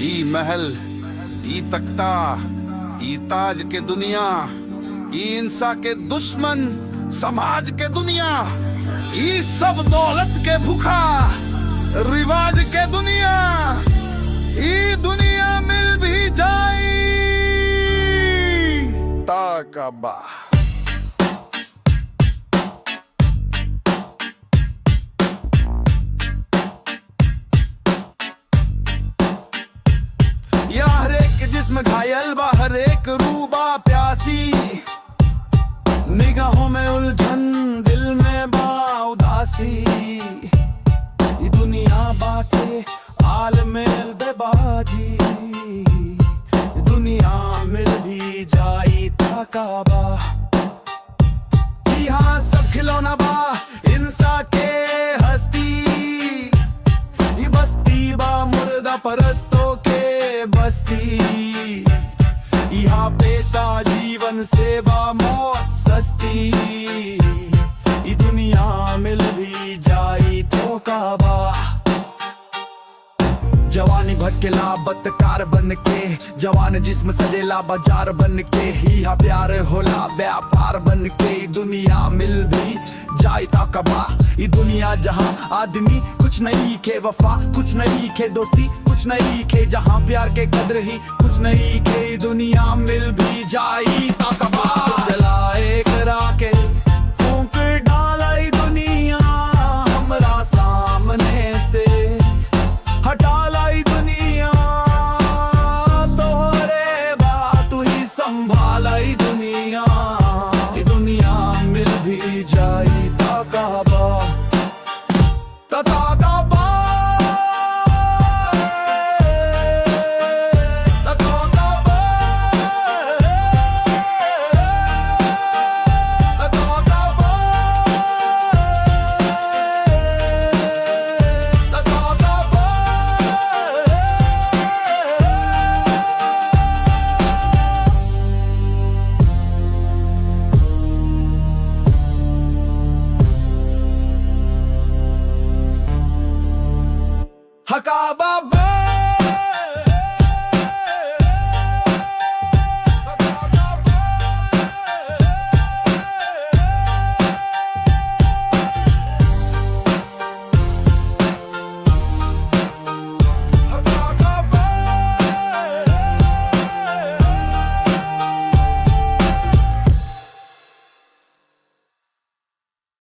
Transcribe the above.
ई महल, ई तख्ता, ई ताज के दुनिया, ई इंसा के दुश्मन समाज के दुनिया, ई सब दौलत के भूखा रिवाज के दुनिया, ई दुनिया मिल भी जाई ताकबा। हर एक जिस्म घायल बा, हर एक रूबा प्यासी, निगाहों में उलझन, दिल में बा उदासी। ये दुनिया बाके आलम बेबाजी, ये दुनिया मिल भी जाई ताकबा। यहाँ सब खिलौना बा इंसा के हस्ती, ये बस्ती बा मुर्दा परस्तों के बस्ती। यहाँ पेता जीवन से बा मौत सस्ती, ये दुनिया मिल भी जाई तो काबा। जवानी भटकेला बदकार बन के, जवान जिस्म सजेला बाजार बन के, ही प्यार होला व्यापार बन के। दुनिया मिल भी जाए ताकबा, ये दुनिया जहाँ आदमी कुछ नहीं के, वफा कुछ नहीं के, दोस्ती कुछ नहीं के, जहाँ प्यार के कदर ही कुछ नहीं के। दुनिया मिल भी जाए ताकबा। जलाए करा के फूंक डाला दुनिया हमरा सामने से, हटा लाई दुनिया तोहरे बात ही संभालाई दुनिया। ये दुनिया मिल भी जाई ताकबा, ताकबा। Hakaba.